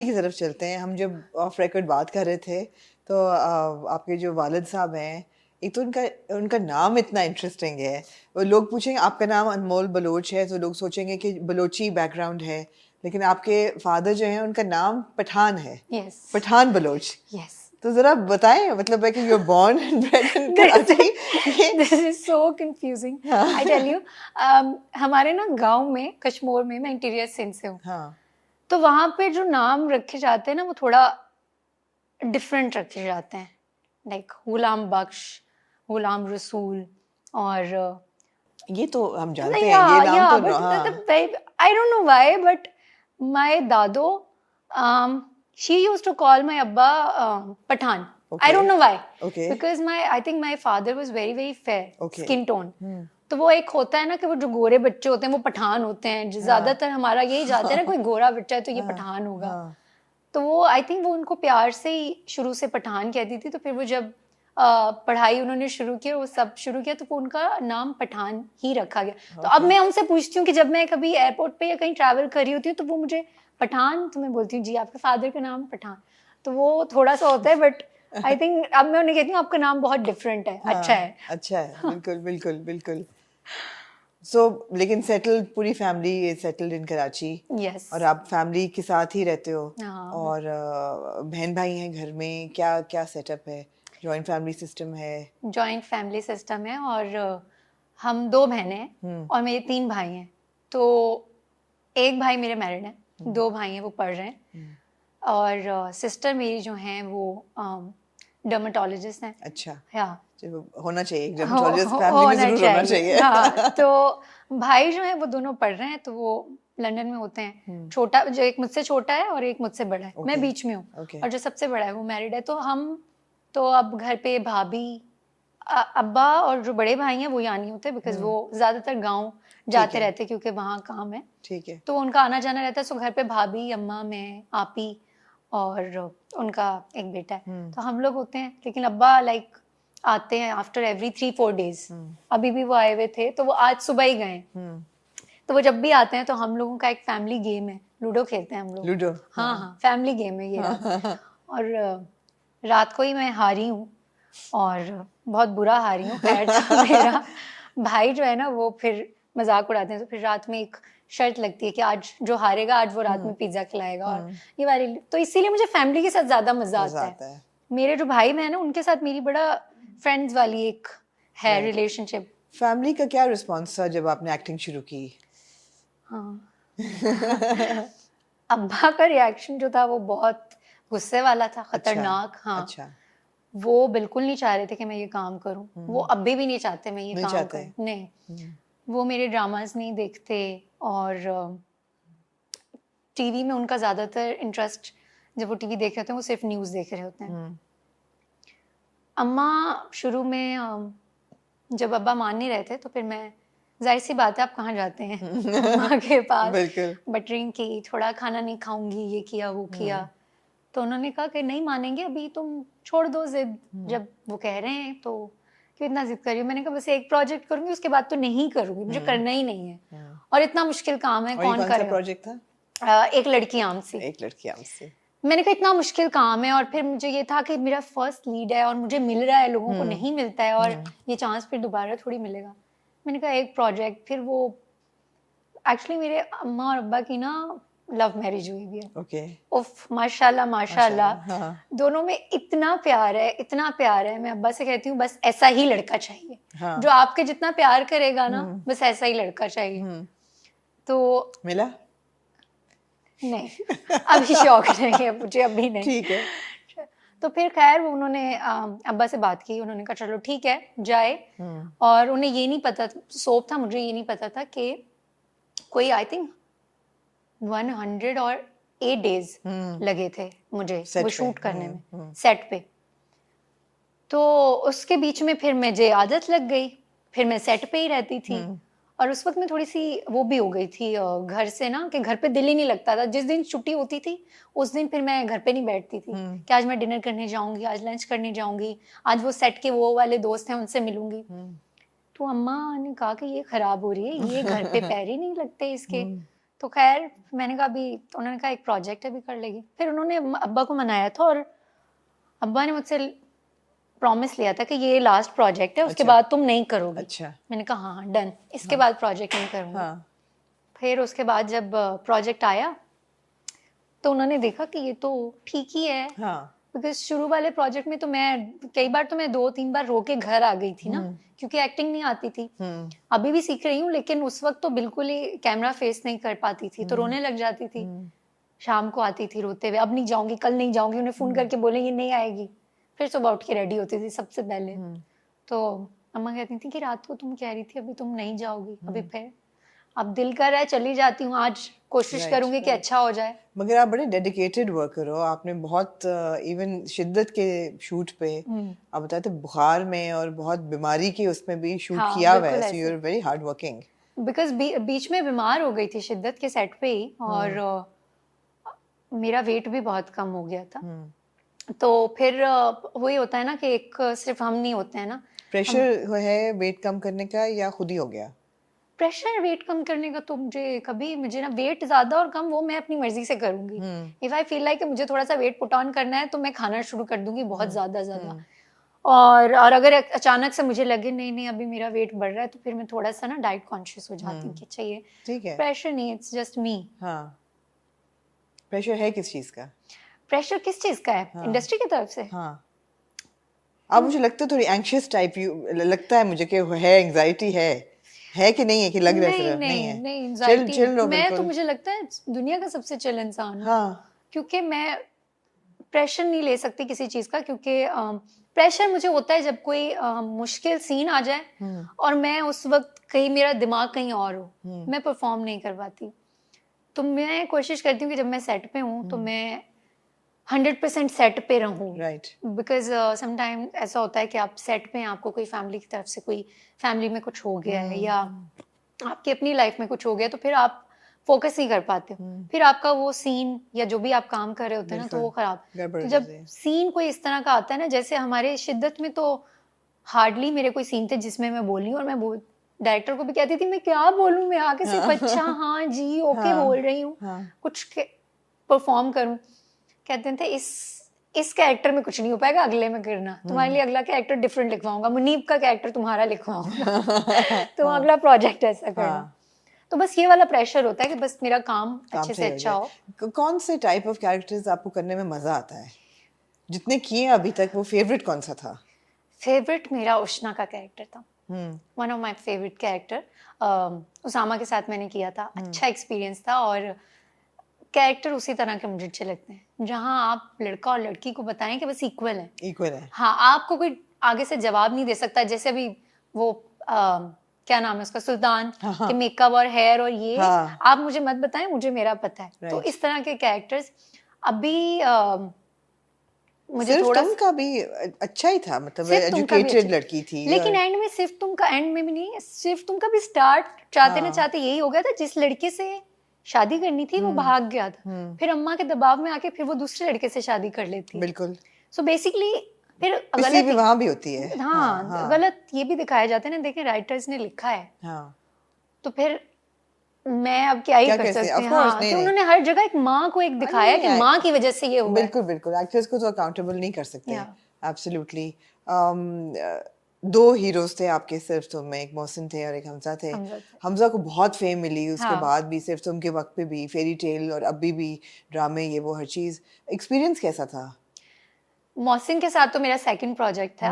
की तरफ चलते हैं। हम जब ऑफ रिकॉर्ड बात कर रहे थे तो आपके जो वालिद साहब हैं, एक तो उनका उनका नाम इतना इंटरेस्टिंग है। वो लोग पूछेंगे आपका नाम अनमोल बलोच है तो लोग सोचेंगे कि बलोची बैकग्राउंड है, लेकिन आपके फादर जो हैं उनका नाम पठान है। Yes. पठान बलोच। Yes. तो जरा बताएं, मतलब है कि you are born and bred in Karachi. This is so confusing. I tell you, हमारे ना गांव में कश्मीर में, मैं इंटीरियर सिंध से हूँ, हाँ तो वहां पे जो नाम रखे जाते हैं ना वो थोड़ा डिफरेंट रखे जाते हैं, लाइक गुलाम बख्श, गुलाम रसूल, और ये तो हम जानते हैं, ये yeah, नाम yeah, तो but हाँ I don't know why, but my dado, she used to call my abba Pathan. I don't know why. Okay. Because I think my father was very very fair, Okay. skin tone. तो वो एक होता है ना कि वो जो गोरे बच्चे होते हैं वो पठान होते हैं, ज्यादातर हमारा यही जाता है ना, कोई गोरा बच्चा है तो ये पठान होगा। तो वो आई थिंक वो उनको प्यार से ही शुरू से पठान कहती थी, तो फिर वो जब पढ़ाई उन्होंने शुरू की और वो सब शुरू किया तो वो उनका नाम पठान ही रखा गया। तो अब मैं उनसे पूछती हूँ कि जब मैं कभी एयरपोर्ट पे या कहीं ट्रैवल कर रही होती हूँ तो वो मुझे पठान, तो मैं बोलती हूँ जी आपके फादर का नाम पठान। तो वो थोड़ा सा होता है, बट आई थिंक अब मैं उन्हें कहती हूँ आपका नाम बहुत डिफरेंट है। अच्छा है, अच्छा है, बिल्कुल बिल्कुल बिल्कुल। लेकिन सेटल्ड, पूरी family settled in Karachi. Yes. और आप फैमिली के साथ ही रहते हो? हाँ। और बहन भाई हैं घर में? क्या क्या सेटअप है? जॉइंट फैमिली सिस्टम है? जॉइंट फैमिली सिस्टम है, और हम 2 बहनें हैं और मेरे 3 भाई हैं। तो एक भाई मेरे मैरिड है, 2 भाई हैं वो पढ़ रहे हैं, और सिस्टर मेरी जो हैं वो डर्मेटोलॉजिस्ट हैं। अच्छा। हाँ, होना चाहिए, एक डर्मेटोलॉजिस्ट फैमिली में जरूर होना चाहिए। हाँ, तो भाई जो है वो दोनों पढ़ रहे हैं, तो वो लंदन में होते हैं। छोटा जो एक मुझसे छोटा है और एक मुझसे बड़ा है, मैं बीच में हूँ, और जो सबसे बड़ा है वो मैरिड है। तो हम तो अब घर पे भाभी, अब्बा और जो बड़े भाई हैं वो यहाँ नहीं होते, बिकॉज वो ज्यादातर गाँव जाते रहते क्योंकि वहाँ काम है। ठीक है। तो उनका आना जाना रहता है। सो घर पे भाभी, अम्मा, मैं, आपी और उनका एक बेटा है। तो हम लोग होते हैं, लेकिन अब्बा लाइक आते हैं आफ्टर एवरी 3-4 डेज। अभी भी वो आए हुए थे, तो वो आज सुबह ही गए। तो वो जब भी आते हैं तो हम लोगों का एक फैमिली गेम है, लूडो खेलते हैं हम लोग। लूडो? हाँ हाँ, फैमिली गेम है ये रात। और रात को ही मैं हारी हूँ और बहुत बुरा हारी हूँ। खैर तो मेरा भाई जो है ना वो फिर मजाक उड़ाते हैं, तो फिर रात में एक शर्त लगती है कि आज जो हारेगा आज वो रात में पिज्जा खिलाएगा। और ये वाली, तो इसीलिए मुझे फैमिली के साथ ज्यादा मजा आता है। मेरे जो भाई बहन है उनके साथ मेरी बड़ा फ्रेंड्स वाली एक है रिलेशनशिप। फैमिली का क्या रिस्पॉन्स था जब आपने एक्टिंग शुरू की? हाँ अब्बा का रिएक्शन जो था वो बहुत गुस्से वाला था, खतरनाक। हाँ, अच्छा। वो बिल्कुल नहीं चाह रहे थे कि मैं ये काम करूं। वो अभी भी नहीं चाहते मैं ये काम करूं। नहीं, वो मेरे ड्रामास नहीं देखते, और टीवी में उनका ज्यादातर इंटरेस्ट, जब वो टीवी देख रहे होते हैं वो सिर्फ न्यूज देख रहे होते हैं। अम्मा शुरू में जब अब्बा मान नहीं रहे थे तो फिर मैं, जाहिर सी बात है आप कहाँ जाते हैं अम्मा के पास, बटरिंग की, थोड़ा खाना नहीं खाऊंगी, ये किया वो किया। तो उन्होंने कहा कि नहीं मानेंगे, अभी तुम छोड़ दो जिद, जब वो कह रहे हैं तो क्यों इतना जिद कर रही हो। मैंने कहा बस एक प्रोजेक्ट करूंगी, उसके बाद तो नहीं करूंगी, मुझे करना ही नहीं है, और इतना मुश्किल काम है, कौन करेगा। प्रोजेक्ट था? एक लड़की आम सी। एक लड़की आम सी। मैंने कहा इतना मुश्किल काम है, और फिर मुझे ये था कि मेरा फर्स्ट लीड है और मुझे मिल रहा है, लोगों को नहीं मिलता है, और ये चांस फिर दोबारा थोड़ी मिलेगा। मैंने कहा एक प्रोजेक्ट। फिर वो एक्चुअली मेरे अम्मा और अब्बा की ना लव मैरिज हुई भी है। उफ, माशाल्लाह माशाल्लाह, दोनों में इतना प्यार है, इतना प्यार है। मैं अब्बा से कहती हूँ बस ऐसा ही लड़का चाहिए, जो आपके जितना प्यार करेगा ना, बस ऐसा ही लड़का चाहिए। तो मिला? नहीं, अभी शौक नहीं है मुझे, अभी नहीं। ठीक है। तो फिर खैर उन्होंने अब्बा से बात की, उन्होंने कहा चलो ठीक है जाए। और उन्हें ये नहीं पता, सोप था, मुझे ये नहीं पता था कि कोई आई थिंक 108 डेज लगे थे मुझे वो शूट करने में, सेट पे। तो उसके बीच में फिर मुझे आदत लग गई, फिर मैं सेट पे ही रहती थी। और उस वक्त मैं थोड़ी सी वो भी हो गई थी घर से ना, कि घर पे दिल ही नहीं लगता था। जिस दिन छुट्टी होती थी उस दिन फिर मैं घर पे नहीं बैठती थी कि आज मैं डिनर करने जाऊंगी, आज लंच करने जाऊंगी, आज वो सेट के वो वाले दोस्त हैं उनसे मिलूंगी। तो अम्मा ने कहा कि ये खराब हो रही है, ये घर पे पैर ही नहीं लगते इसके। तो खैर मैंने कहा अभी, उन्होंने कहा एक प्रोजेक्ट है, अभी कर लेगी। फिर उन्होंने अब्बा को मनाया था और अब्बा ने मुझसे प्रॉमिस लिया था कि ये लास्ट प्रोजेक्ट है, उसके अच्छा। बाद तुम नहीं करोगी। अच्छा। मैंने कहा हाँ डन, इसके बाद प्रोजेक्ट नहीं करूँगी। हाँ फिर उसके बाद जब प्रोजेक्ट आया तो उन्होंने देखा कि ये तो ठीक ही है, हाँ बिकॉज शुरू वाले प्रोजेक्ट में तो मैं कई बार तो मैं 2-3 बार रो के घर आ गई थी ना, क्योंकि एक्टिंग नहीं आती थी। अभी भी सीख रही हूँ, लेकिन उस वक्त तो बिल्कुल ही कैमरा फेस नहीं कर पाती थी, तो रोने लग जाती थी। शाम को आती थी रोते हुए, अब नहीं जाऊंगी, कल नहीं जाऊंगी, उन्हें फोन करके बोलेंगे नहीं आएगी। फिर सुबह उठ के रेडी होती थी सबसे पहले। तो अम्मा कहती थी कि रात को तुम कह रही थी अभी तुम नहीं जाओगी, अभी फिर अब दिल कर रहा है चली जाती हूँ, आज कोशिश करूंगी कि अच्छा हो जाए। मगर आप बड़े डेडिकेटेड वर्कर हो, आपने बहुत इवन शिद्दत के शूट पे आप बताते बुखार में और बहुत बीमारी के उसमें भी शूट हाँ, किया हुआ है, बिल्कुल so you are very hard working. Because बीच में बीमार हो गई थी शिद्दत के सेट पे ही, और मेरा वेट भी बहुत कम हो गया था। तो फिर वही होता है ना कि एक सिर्फ हम नहीं होते हैं ना, प्रेशर है वेट कम करने का या खुद ही हो गया? प्रेशर वेट कम करने का तो मुझे ना वेट ज्यादा और कम वो मैं अपनी मर्जी से करूंगी। इफ आई फील लाइक कि मुझे थोड़ा सा वेट पुट ऑन करना है तो मैं खाना शुरू कर दूंगी बहुत ज्यादा। और अगर अचानक से मुझे लगे नहीं नहीं अभी मेरा वेट बढ़ रहा है, तो फिर मैं थोड़ा सा ना डाइट कॉन्शियस हो जाती हूँ कि चाहिए, ठीक है। प्रेशर नहीं, इट्स जस्ट मी। हाँ, प्रेशर है किस चीज का? प्रेशर किस चीज का है? इंडस्ट्री की तरफ से। हाँ, आप मुझे लगता है थोड़ी एंग्शियस टाइप लगता है मुझे कि है, एंजाइटी है कि नहीं है, कि लग रहा है सिर्फ? नहीं है, नहीं चिल anxiety चिल लो मैं तो बिल्कुल। मुझे लगता है दुनिया का सबसे चिल इंसान हूँ। हाँ क्योंकि मैं प्रेशर नहीं ले सकती किसी चीज का, क्योंकि प्रेशर मुझे होता है जब कोई मुश्किल सीन आ जाए और मैं उस वक्त कहीं मेरा दिमाग कहीं और हो, मैं परफॉर्म नहीं कर पाती। तो मैं कोशिश करती हूँ कि जब मैं सेट पे हूँ तो मैं 100% सेट पे रहूँ। राइट। बिकॉज समटाइम ऐसा होता है कि आप सेट पे हैं, आपको कोई फैमिली की तरफ से कोई फैमिली में कुछ हो गया है या आपकी अपनी लाइफ में कुछ हो गया, तो फिर आप फोकस नहीं कर पाते हो, फिर आपका वो सीन या जो भी आप काम कर रहे होते हैं ना, तो वो खराब। तो जब सीन कोई इस तरह का आता है ना, जैसे हमारे शिद्दत में तो हार्डली मेरे कोई सीन थे जिसमें मैं बोली, और मैं डायरेक्टर को भी कहती थी मैं क्या बोलूं, मैं आगे सिर्फ अच्छा हाँ जी ओके बोल रही हूँ, कुछ परफॉर्म करूं। कहते थे इस कैरेक्टर में कुछ नहीं हो पाएगा, अगले में करना, तुम्हारे लिए अगला कैरेक्टर डिफरेंट लिखवाऊंगा, मुनीब का कैरेक्टर तुम्हारा लिखवाऊंगा तो अगला प्रोजेक्ट ऐसा करना। तो बस ये वाला प्रेशर होता है कि बस मेरा काम अच्छे से अच्छा हो। कौन से टाइप ऑफ कैरेक्टर्स आपको करने में मजा आता है? जितने किए अभी तक, वो फेवरेट कौन सा था? फेवरेट मेरा उष्णा का कैरेक्टर था, one of my favourite character. Usama के साथ मैंने किया था, अच्छा एक्सपीरियंस था, और कैरेक्टर उसी तरह के मुझे अच्छे लगते हैं जहां आप लड़का और लड़की को बताएं कि बस इक्वल है। हाँ, आपको कोई आगे से जवाब नहीं दे सकता, जैसे अभी वो क्या नाम है उसका, सुल्तान के मेकअप और हेयर और ये आप मुझे मत बताएं, मुझे मेरा पता है। तो इस तरह के कैरेक्टर्स अभी मुझे सिर्फ थोड़ा तुम का भी अच्छा ही था, मतलब एजुकेटेड लड़की थी, लेकिन एंड में सिर्फ तुम का एंड में भी नहीं, सिर्फ तुम का भी स्टार्ट चाहते ना चाहते यही हो गया था, जिस लड़के से शादी करनी थी वो भाग गया था, फिर अम्मा के दबाव में आके फिर वो दूसरे लड़के से शादी कर लेती है। बिल्कुल। सो बेसिकली फिर गलत भी वहां भी होती है। हाँ, गलत ये भी दिखाया जाता है ना, देखें राइटर्स ने लिखा है, तो फिर मैं अब क्या ही कर सकती हूँ। हाँ, तो उन्होंने हर जगह एक माँ को एक दिखाया कि माँ की वजह से ये हुआ। बिल्कुल बिल्कुल, एक्टर्स को तो अकाउंटेबल नहीं कर सकते। एब्सोल्युटली। दो हीरोज थे आपके सिर्फ तुम में, एक मोहसिन थे और एक हमजा थे। हमजा को बहुत फेम मिली उसके बाद भी, सिर्फ तुम के वक्त पे भी, फेरी टेल और अभी भी ड्रामे, ये वो हर चीज। एक्सपीरियंस कैसा था? मोहसिन के साथ तो मेरा सेकंड प्रोजेक्ट था।